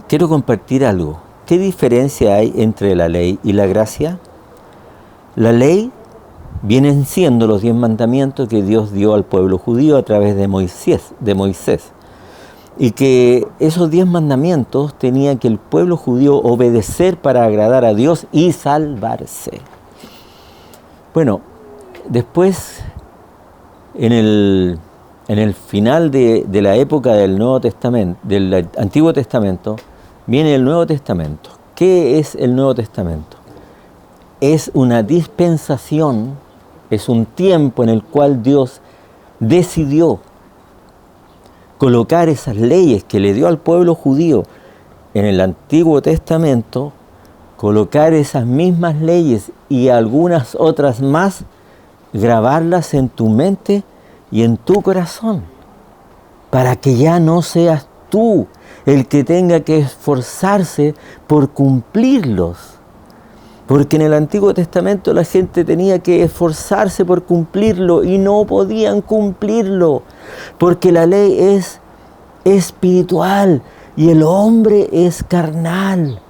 quiero compartir algo. ¿Qué diferencia hay entre la ley y la gracia? La ley vienen siendo los 10 mandamientos que Dios dio al pueblo judío a través de Moisés. Y que esos 10 mandamientos tenía que el pueblo judío obedecer para agradar a Dios y salvarse. Bueno, después, en el final de la época del Nuevo Testamento, del Antiguo Testamento, viene el Nuevo Testamento. ¿Qué es el Nuevo Testamento? Es una dispensación, es un tiempo en el cual Dios decidió colocar esas leyes que le dio al pueblo judío en el Antiguo Testamento, colocar esas mismas leyes y algunas otras más, grabarlas en tu mente y en tu corazón, para que ya no seas tú el que tenga que esforzarse por cumplirlos. Porque en el Antiguo Testamento la gente tenía que esforzarse por cumplirlo y no podían cumplirlo, porque la ley es espiritual y el hombre es carnal.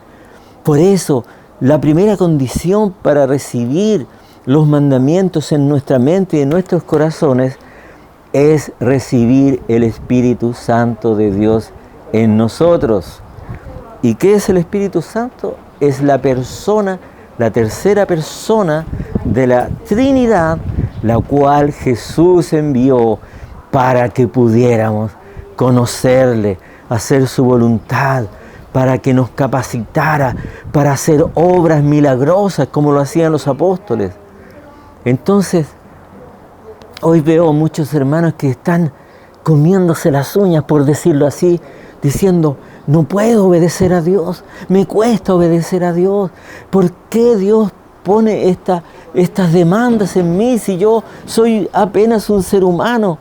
Por eso, la primera condición para recibir los mandamientos en nuestra mente y en nuestros corazones es recibir el Espíritu Santo de Dios en nosotros. ¿Y qué es el Espíritu Santo? Es la tercera persona de la Trinidad, la cual Jesús envió para que pudiéramos conocerle, hacer su voluntad, para que nos capacitara para hacer obras milagrosas como lo hacían los apóstoles. Entonces, hoy veo muchos hermanos que están comiéndose las uñas, por decirlo así, diciendo: no puedo obedecer a Dios, me cuesta obedecer a Dios. ¿Por qué Dios pone estas demandas en mí si yo soy apenas un ser humano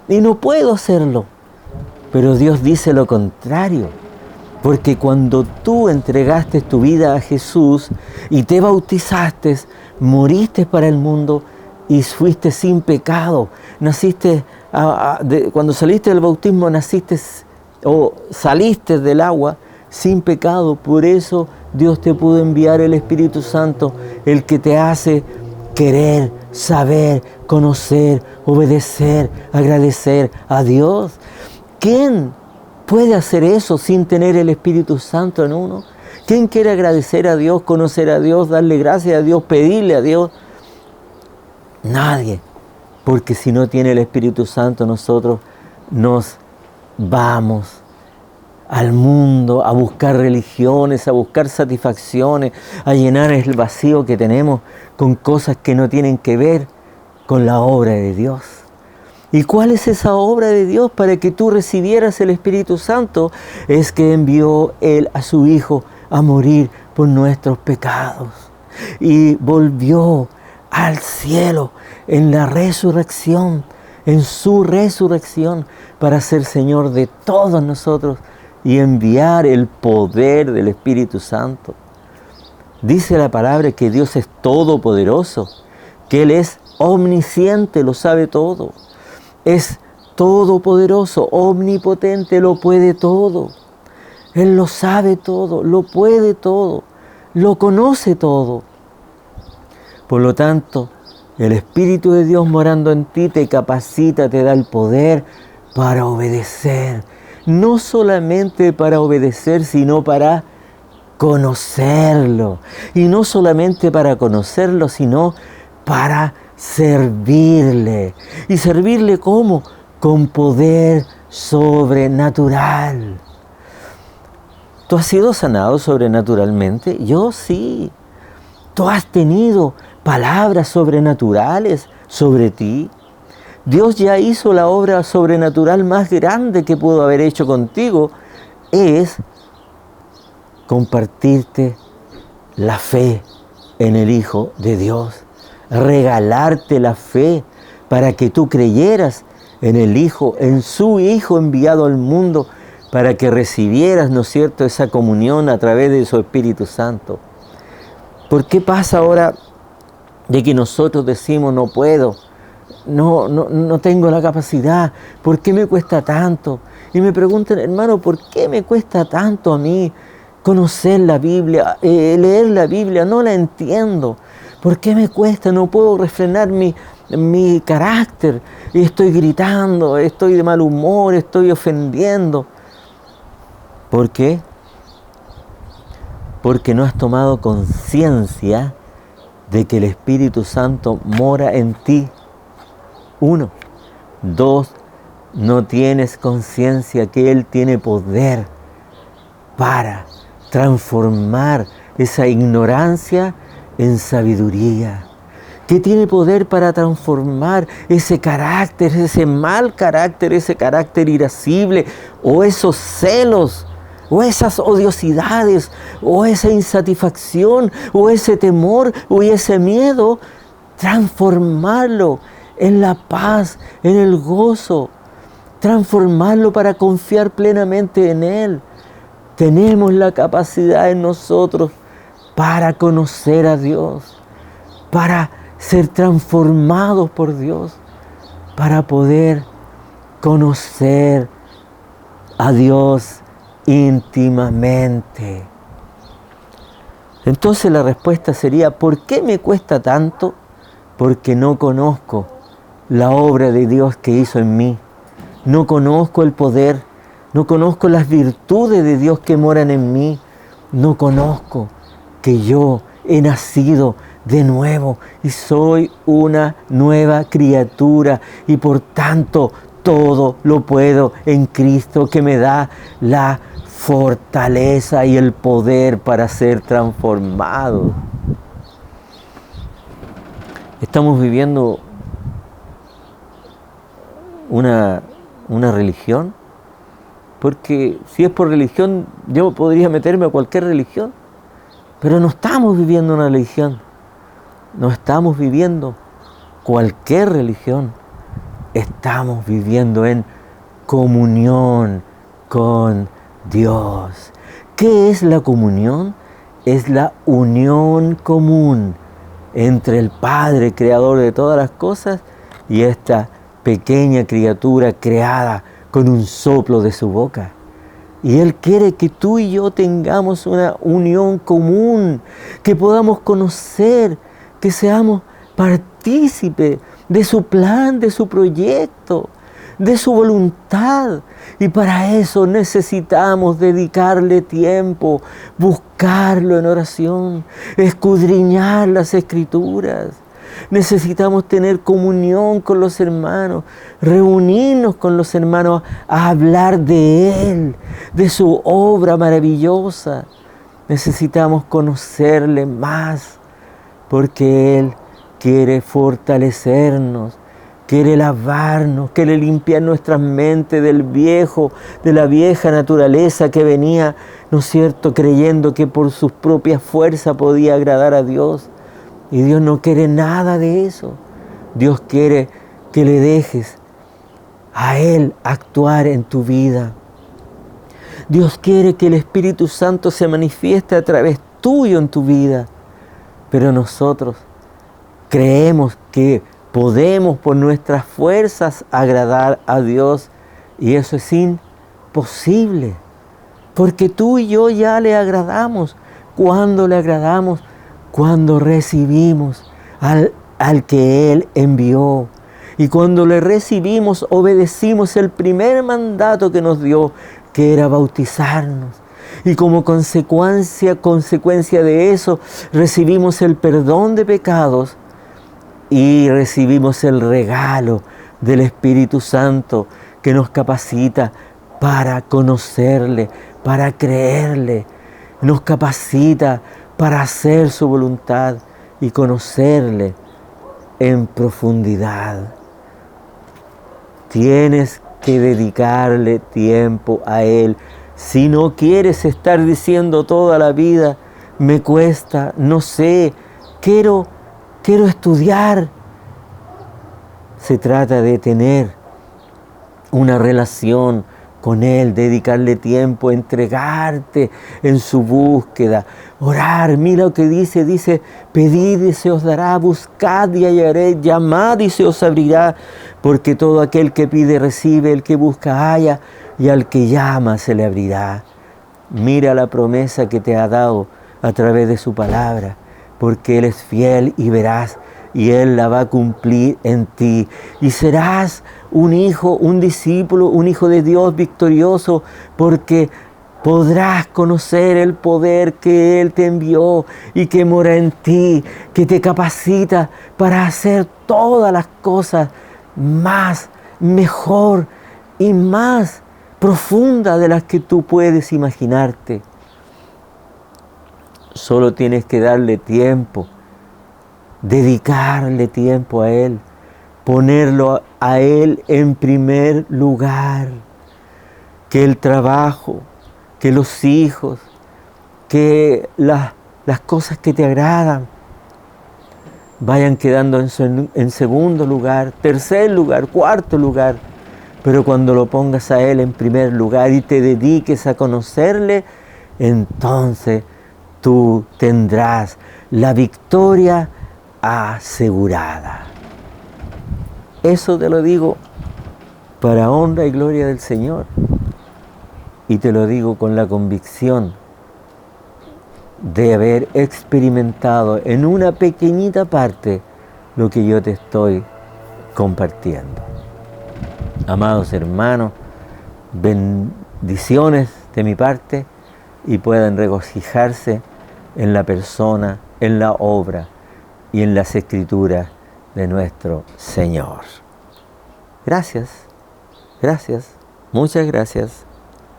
y no puedo hacerlo? Pero Dios dice lo contrario, porque cuando tú entregaste tu vida a Jesús y te bautizaste, moriste para el mundo y fuiste sin pecado. Naciste, cuando saliste del bautismo, naciste o saliste del agua sin pecado. Por eso Dios te pudo enviar el Espíritu Santo, el que te hace querer, saber, conocer, obedecer, agradecer a Dios. ¿Quién puede hacer eso sin tener el Espíritu Santo en uno? ¿Quién quiere agradecer a Dios, conocer a Dios, darle gracias a Dios, pedirle a Dios? Nadie. Porque si no tiene el Espíritu Santo, nosotros nos vamos al mundo a buscar religiones, a buscar satisfacciones, a llenar el vacío que tenemos con cosas que no tienen que ver con la obra de Dios. ¿Y cuál es esa obra de Dios para que tú recibieras el Espíritu Santo? Es que envió Él a su Hijo a morir por nuestros pecados y volvió al cielo en la resurrección, en su resurrección, para ser Señor de todos nosotros y enviar el poder del Espíritu Santo. Dice la palabra que Dios es todopoderoso, que Él es omnisciente, lo sabe todo. Es todopoderoso, omnipotente, lo puede todo. Él lo sabe todo, lo puede todo, lo conoce todo. Por lo tanto, el Espíritu de Dios morando en ti te capacita, te da el poder para obedecer. No solamente para obedecer, sino para conocerlo. Y no solamente para conocerlo, sino para servirle. ¿Y servirle cómo? Con poder sobrenatural. ¿Tú has sido sanado sobrenaturalmente? Yo sí. ¿Tú has tenido palabras sobrenaturales sobre ti? Dios ya hizo la obra sobrenatural más grande que pudo haber hecho contigo, es compartirte la fe en el Hijo de Dios, regalarte la fe para que tú creyeras en el Hijo, en su Hijo enviado al mundo, para que recibieras, ¿no es cierto?, esa comunión a través de su Espíritu Santo. ¿Por qué pasa ahora de que nosotros decimos no puedo, no tengo la capacidad, por qué me cuesta tanto? y me preguntan, hermano, ¿por qué me cuesta tanto a mí conocer la Biblia, leer la Biblia? No la entiendo. ¿Por qué me cuesta? No puedo refrenar mi carácter. Y estoy gritando, estoy de mal humor, estoy ofendiendo. ¿Por qué? Porque no has tomado conciencia de que el Espíritu Santo mora en ti. 1. 2. No tienes conciencia que Él tiene poder para transformar esa ignorancia en sabiduría. Que tiene poder para transformar ese carácter, ese mal carácter, ese carácter irascible, o esos celos, o esas odiosidades, o esa insatisfacción, o ese temor, o ese miedo, transformarlo en la paz, en el gozo, transformarlo para confiar plenamente en Él. Tenemos la capacidad en nosotros para conocer a Dios, para ser transformados por Dios, para poder conocer a Dios íntimamente. Entonces la respuesta sería, ¿por qué me cuesta tanto? Porque no conozco la obra de Dios que hizo en mí. No conozco el poder, no conozco las virtudes de Dios que moran en mí. No conozco que yo he nacido de nuevo y soy una nueva criatura y por tanto todo lo puedo en Cristo que me da la fortaleza y el poder para ser transformado. Estamos viviendo una religión, porque si es por religión yo podría meterme a cualquier religión, pero no estamos viviendo una religión, no estamos viviendo cualquier religión, estamos viviendo en comunión con Dios. ¿Qué es la comunión? Es la unión común entre el Padre, creador de todas las cosas, y esta pequeña criatura creada con un soplo de su boca. Y Él quiere que tú y yo tengamos una unión común, que podamos conocer, que seamos partícipes de su plan, de su proyecto, de su voluntad. Y para eso necesitamos dedicarle tiempo, buscarlo en oración, escudriñar las Escrituras. Necesitamos tener comunión con los hermanos, reunirnos con los hermanos a hablar de Él, de su obra maravillosa. Necesitamos conocerle más, porque Él quiere fortalecernos, quiere lavarnos, quiere limpiar nuestras mentes de la vieja naturaleza que venía, ¿no es cierto?, creyendo que por sus propias fuerzas podía agradar a Dios. Y Dios no quiere nada de eso. Dios quiere que le dejes a Él actuar en tu vida. Dios quiere que el Espíritu Santo se manifieste a través tuyo en tu vida. Pero nosotros creemos que podemos por nuestras fuerzas agradar a Dios. Y eso es imposible. Porque tú y yo ya le agradamos. ¿Cuándo le agradamos? Cuando recibimos al que Él envió. Y cuando le recibimos, obedecimos el primer mandato que nos dio, que era bautizarnos. Y como consecuencia de eso, recibimos el perdón de pecados y recibimos el regalo del Espíritu Santo que nos capacita para conocerle, para creerle. Nos capacita para hacer su voluntad y conocerle en profundidad. Tienes que dedicarle tiempo a Él. Si no quieres estar diciendo toda la vida, me cuesta, no sé, quiero estudiar. Se trata de tener una relación con Él, dedicarle tiempo, entregarte en su búsqueda, orar. Mira lo que dice, pedid y se os dará, buscad y hallaréis, llamad y se os abrirá, porque todo aquel que pide recibe, el que busca halla, y al que llama se le abrirá. Mira la promesa que te ha dado a través de su palabra, porque Él es fiel y verás, y Él la va a cumplir en ti. Y serás un hijo, un discípulo, un hijo de Dios victorioso, porque podrás conocer el poder que Él te envió y que mora en ti, que te capacita para hacer todas las cosas más, mejor y más profundas de las que tú puedes imaginarte. Solo tienes que darle tiempo, dedicarle tiempo a Él, ponerlo a Él en primer lugar. Que el trabajo, que los hijos, que las cosas que te agradan vayan quedando en segundo lugar, tercer lugar, cuarto lugar. Pero cuando lo pongas a Él en primer lugar y te dediques a conocerle, entonces tú tendrás la victoria asegurada. Eso te lo digo para honra y gloria del Señor. Y te lo digo con la convicción de haber experimentado en una pequeñita parte lo que yo te estoy compartiendo. Amados hermanos, bendiciones de mi parte y puedan regocijarse en la persona, en la obra y en las escrituras de nuestro Señor. Gracias, muchas gracias.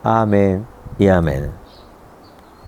Amén y amén.